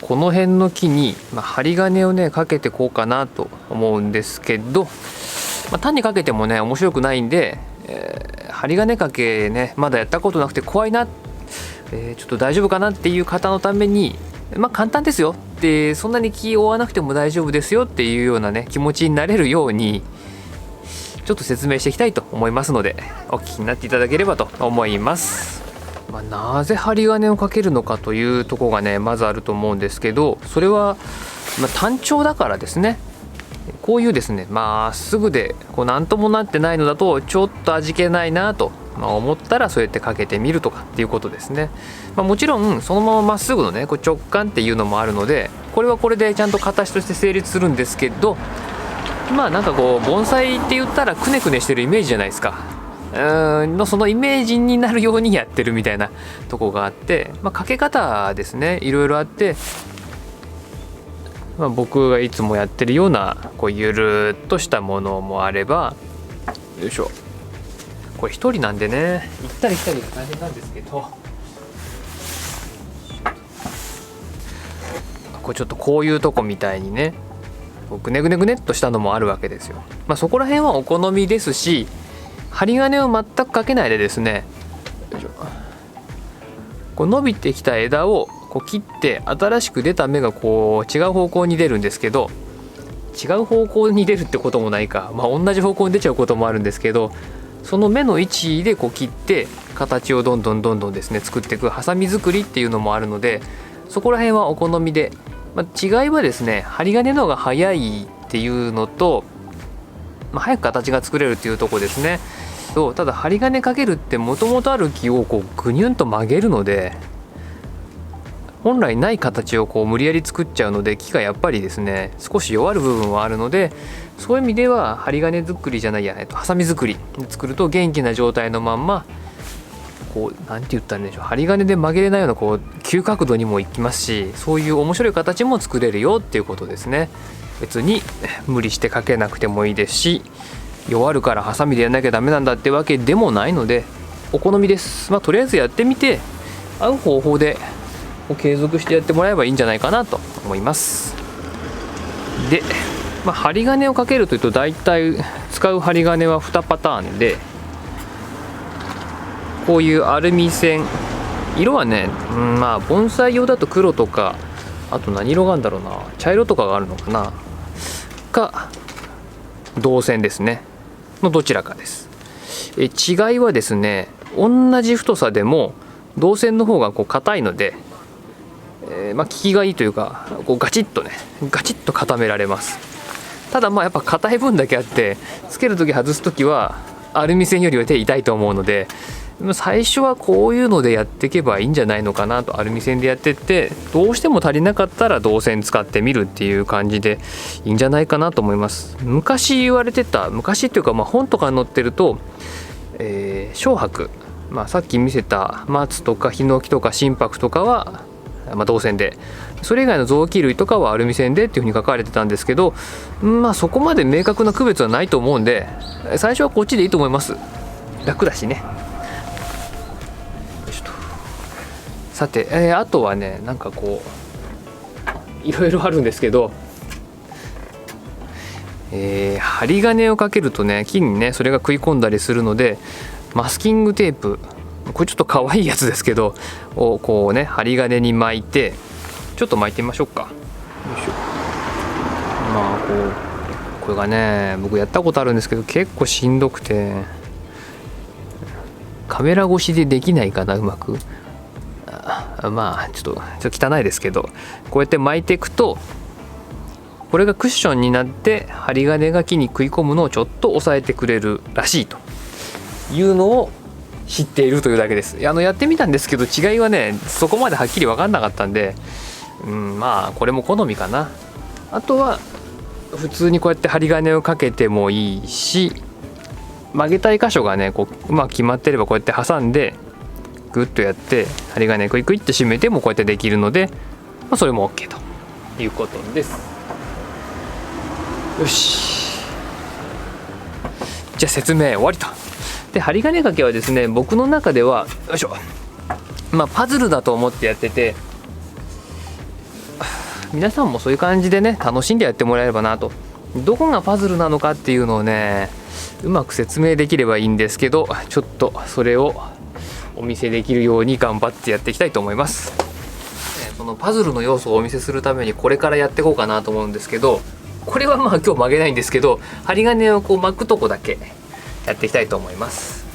この辺の木に、針金をねかけてこうかなと思うんですけど、単にかけてもね面白くないんで、針金かけねまだやったことなくて怖いな、ちょっと大丈夫かなっていう方のために簡単ですよって、そんなに気を負わなくても大丈夫ですよっていうようなね気持ちになれるようにちょっと説明していきたいと思いますので、お聞きになっていただければと思います。なぜ針金をかけるのかというところがねまずあると思うんですけど、それは、単調だからですね。こういうですねまっすぐで何ともなってないのだとちょっと味気ないなと、思ったらそうやってかけてみるとかっていうことですね。もちろんそのまままっすぐのね直感っていうのもあるので、これはこれでちゃんと形として成立するんですけど、盆栽って言ったらくねくねしてるイメージじゃないですか。そのイメージになるようにやってるみたいなとこがあって、かけ方ですねいろいろあって、僕がいつもやってるようなゆるっとしたものもあれば、よいしょ、これ一人なんでね行ったり来たりが大変なんですけど、これちょっとこういうとこみたいにねぐねぐねぐねっとしたのもあるわけですよ。そこら辺はお好みですし、針金を全くかけないでですね、伸びてきた枝を切って新しく出た芽が違う方向に出るんですけど、違う方向に出るってこともないか、同じ方向に出ちゃうこともあるんですけど、その芽の位置で切って形をどんどんですね作っていくハサミ作りっていうのもあるので、そこら辺はお好みで、違いはですね針金の方が早いっていうのと、早く形が作れるっていうところですね。ただ針金かけるってもともとある木をぐにゅんと曲げるので、本来ない形を無理やり作っちゃうので、木がやっぱりですね少し弱る部分はあるので、そういう意味では針金作りじゃないや、ハサミ作りで作ると元気な状態のまんまなんて言ったらいいんでしょう、針金で曲げれないような急角度にもいきますし、そういう面白い形も作れるよっていうことですね。別に無理してかけなくてもいいですし、弱るからハサミでやんなきゃダメなんだってわけでもないので、お好みです。とりあえずやってみて合う方法で継続してやってもらえばいいんじゃないかなと思います。で、針金をかけるというと大体使う針金は2パターンで、こういうアルミ線、色はね、盆栽用だと黒とか、あと何色があるんだろうな、茶色とかがあるのかな、か銅線ですねのどちらかです。違いはですね、同じ太さでも銅線の方が硬いので、効きがいいというかガチッと固められます。ただやっぱ硬い分だけあって、つけるとき外すときはアルミ線よりは手痛いと思うので、最初はこういうのでやっていけばいいんじゃないのかなと。アルミ線でやってって、どうしても足りなかったら銅線使ってみるっていう感じでいいんじゃないかなと思います。昔言われてた、昔っていうか本とかに載ってると、松柏、さっき見せた松とかヒノキとか心拍とかは銅線で、それ以外の臓器類とかはアルミ線でっていうふうに書かれてたんですけど、そこまで明確な区別はないと思うんで、最初はこっちでいいと思います。楽だしね。さて、あとはねいろいろあるんですけど、針金をかけるとね木にねそれが食い込んだりするので、マスキングテープ、これちょっと可愛いやつですけどを針金に巻いて、ちょっと巻いてみましょうか。よいしょ。これがね僕やったことあるんですけど結構しんどくて、カメラ越しでできないかな、うまく。ちょっと汚いですけど、こうやって巻いていくとこれがクッションになって針金が木に食い込むのをちょっと抑えてくれるらしいというのを知っているというだけです。やってみたんですけど違いはねそこまではっきり分かんなかったんで、これも好みかな。あとは普通にこうやって針金をかけてもいいし、曲げたい箇所がねうまく決まってればこうやって挟んでグッとやって針金クイクイって締めてもこうやってできるので、それも OK ということです。よし、じゃあ説明終わりと。で、針金掛けはですね僕の中ではよいしょ、パズルだと思ってやってて、皆さんもそういう感じでね楽しんでやってもらえればなと。どこがパズルなのかっていうのをねうまく説明できればいいんですけど、ちょっとそれをお見せできるように頑張ってやっていきたいと思います。そのパズルの要素をお見せするためにこれからやっていこうかなと思うんですけど、これはまあ今日曲げないんですけど、針金をこう巻くとこだけやっていきたいと思います。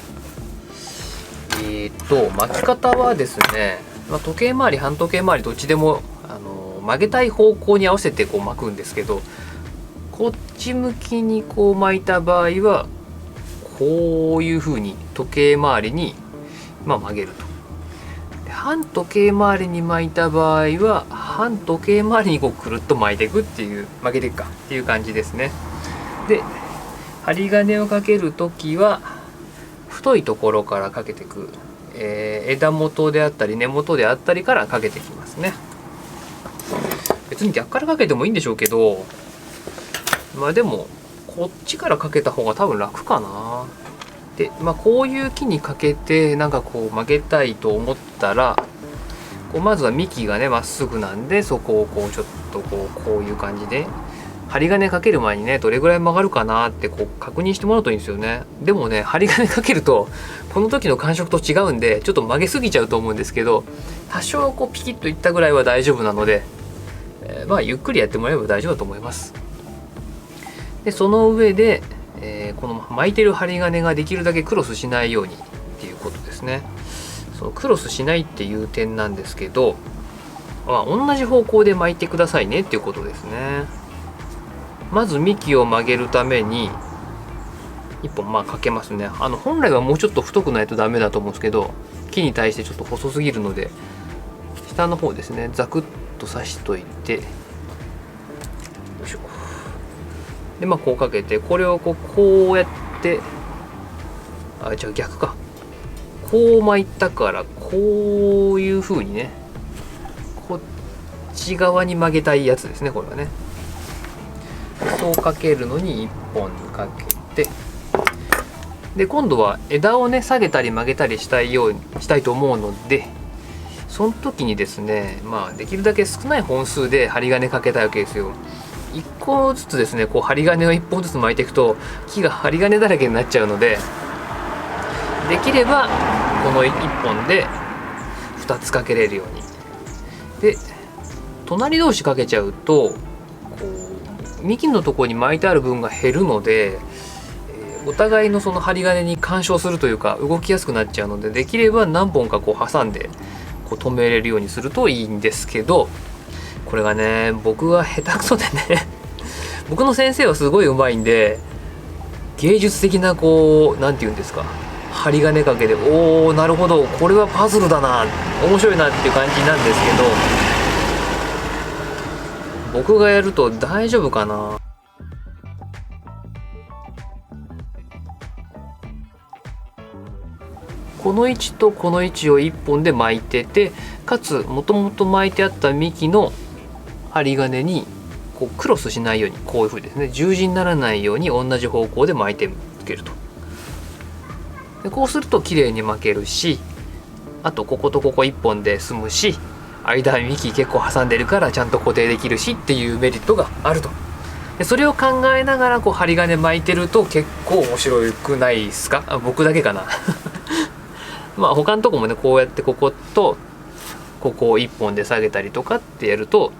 巻き方はですね、時計回り半時計回りどっちでも曲げたい方向に合わせてこう巻くんですけど、こっち向きにこう巻いた場合はこういう風に時計回りに曲げると。半時計回りに巻いた場合は半時計回りにこうくるっと巻いていくっていう、曲げていくかっていう感じですね。で針金をかける時は太いところからかけていく、枝元であったり根元であったりからかけていきますね。別に逆からかけてもいいんでしょうけど、でもこっちからかけた方が多分楽かな。でこういう木にかけてなんかこう曲げたいと思ったら、まずは幹がねまっすぐなんで、そこをこうちょっとこういう感じで針金かける前にねどれぐらい曲がるかなってこう確認してもらうといいんですよね。でもね針金かけるとこの時の感触と違うんでちょっと曲げすぎちゃうと思うんですけど、多少こうピキッといったぐらいは大丈夫なので、ゆっくりやってもらえば大丈夫だと思います。でその上で、この巻いてる針金ができるだけクロスしないようにっていうことですね。そのクロスしないっていう点なんですけど、同じ方向で巻いてくださいねっていうことですね。まず幹を曲げるために1本かけますね。本来はもうちょっと太くないとダメだと思うんですけど、木に対してちょっと細すぎるので下の方ですねザクッと刺しといて、よいしょ。でこうかけて、これをこうやって、じゃあ逆か、こう巻いたからこういう風にねこっち側に曲げたいやつですね。これはねそうかけるのに1本かけて、で今度は枝をね下げたり曲げたりしたいと思うので、その時にですねできるだけ少ない本数で針金かけたいわけですよ。1個ずつですねこう針金を1本ずつ巻いていくと木が針金だらけになっちゃうので、できればこの1本で2つかけれるように。で隣同士かけちゃうと幹のところに巻いてある分が減るので、お互いのその針金に干渉するというか動きやすくなっちゃうので、できれば何本か挟んで止めれるようにするといいんですけど、これがね僕が下手くそでね僕の先生はすごい上手いんで、芸術的ななんて言うんですか、針金かけでおおなるほどこれはパズルだな面白いなっていう感じなんですけど、僕がやると大丈夫かな。この位置とこの位置を1本で巻いてて、かつもともと巻いてあった幹の針金にクロスしないようにこういう風ですね十字にならないように同じ方向で巻いてつけると。でこうすると綺麗に巻けるし、あとこことここ1本で済むし、間幹結構挟んでるからちゃんと固定できるしっていうメリットがあると。でそれを考えながら針金巻いてると結構面白くないですか？僕だけかな他のとこもねこうやってこことここを1本で下げたりとかってやると、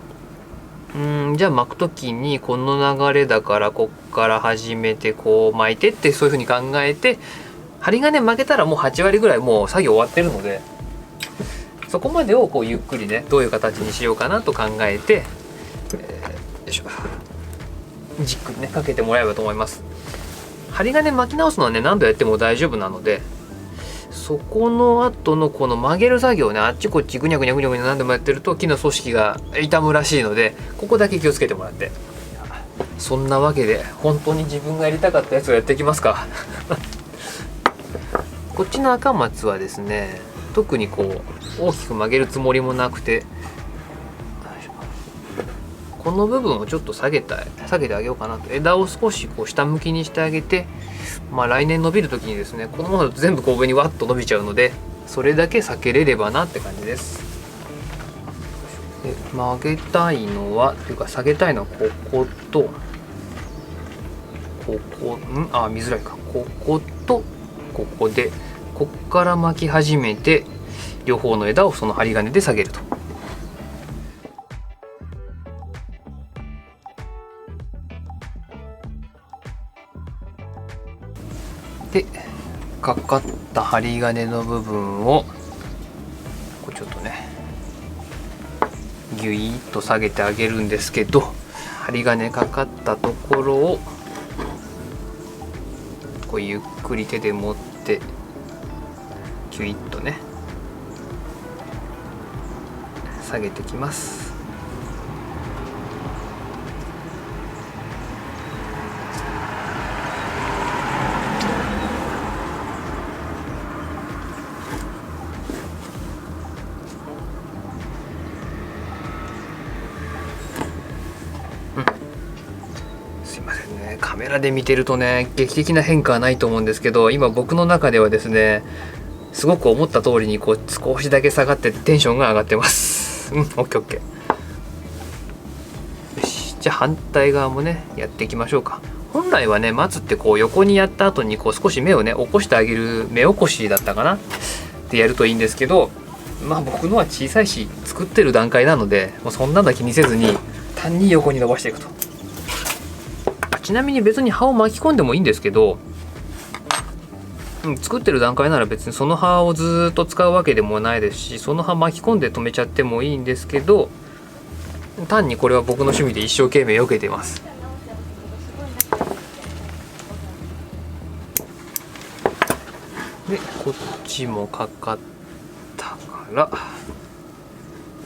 じゃあ巻く時にこの流れだからこっから始めて巻いてってそういう風に考えて、針金巻けたらもう8割ぐらいもう作業終わってるので、そこまでをゆっくりねどういう形にしようかなと考えて、よいしょじっくりねかけてもらえばと思います。針金巻き直すのはね何度やっても大丈夫なので、そこの後のこの曲げる作業ねあっちこっちぐにゃぐにゃぐにゃぐにゃ何でもやってると木の組織が傷むらしいので、ここだけ気をつけてもらって。そんなわけで本当に自分がやりたかったやつをやっていきますかこっちの赤松はですね特に大きく曲げるつもりもなくて、この部分をちょっと下げてあげようかなと。枝を少し下向きにしてあげて、来年伸びる時にですねこのままだと全部上にワッと伸びちゃうので、それだけ避けれればなって感じです。で曲げたいのはというか下げたいのはこことここ見づらいか、こことここで、こっから巻き始めて両方の枝をその針金で下げると。でかかった針金の部分をこうちょっとねギュイーッと下げてあげるんですけど、針金かかったところをこうゆっくり手で持ってキュイッとね下げてきます。すいませんね、カメラで見てるとね劇的な変化はないと思うんですけど、今僕の中ではですねすごく思った通りにこう少しだけ下がってテンションが上がってます。オッケーオッケー。よし、じゃあ反対側もねやっていきましょうか。本来はね松ってこう横にやった後にこう少し目をね起こしてあげる、目起こしだったかなってやるといいんですけど、まあ僕のは小さいし作ってる段階なのでもうそんなの気にせずに単に横に伸ばしていくと。ちなみに別に葉を巻き込んでもいいんですけど、作ってる段階なら別にその葉をずっと使うわけでもないですし、その葉巻き込んで止めちゃってもいいんですけど、単にこれは僕の趣味で一生懸命避けてます。でこっちもかかったからよ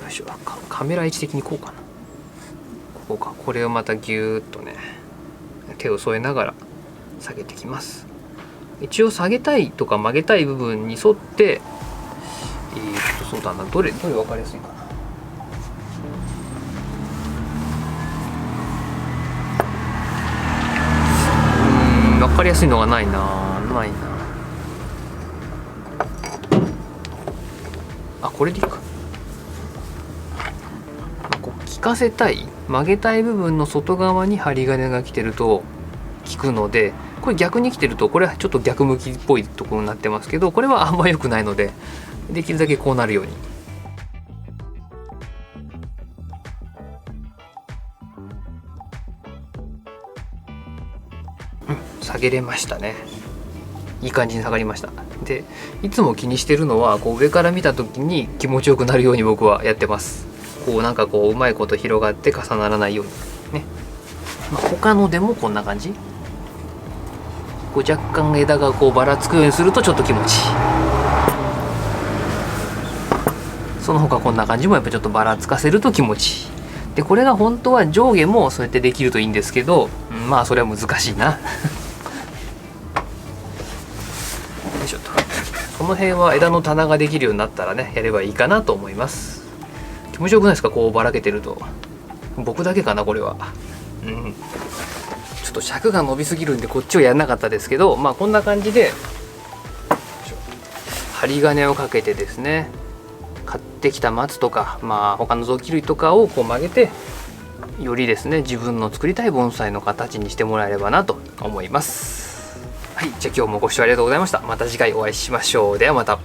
いしょ、カメラ位置的にこうかな、ここか。これをまたギューッとね手を添えながら下げてきます。一応下げたいとか曲げたい部分に沿ってそうだな、どれ分かりやすいかな。分かりやすいのがないな。あ、これでいいか。こう効かせたい曲げたい部分の外側に針金が来てると効くので、これ逆に来てるとこれはちょっと逆向きっぽいところになってますけど、これはあんま良くないのでできるだけこうなるように。下げれましたね。いい感じに下がりました。でいつも気にしてるのはこう上から見た時に気持ちよくなるように僕はやってます。こうなんかこううまいこと広がって重ならないようにね。他のでもこんな感じ、こう若干枝がこうばらつくようにするとちょっと気持ちいい。その他こんな感じもやっぱちょっとばらつかせると気持ちいい。でこれが本当は上下もそうやってできるといいんですけど、まあそれは難しいな。よいしょと。この辺は枝の棚ができるようになったらねやればいいかなと思います。気持ちよくないですか、こうばらけてると。僕だけかなこれは。ちょっと尺が伸びすぎるんでこっちをやらなかったですけど、まあこんな感じで針金をかけてですね、買ってきた松とか他の臓器類とかをこう曲げて、よりですね自分の作りたい盆栽の形にしてもらえればなと思います。はい、じゃあ今日もご視聴ありがとうございました。また次回お会いしましょう。ではまた。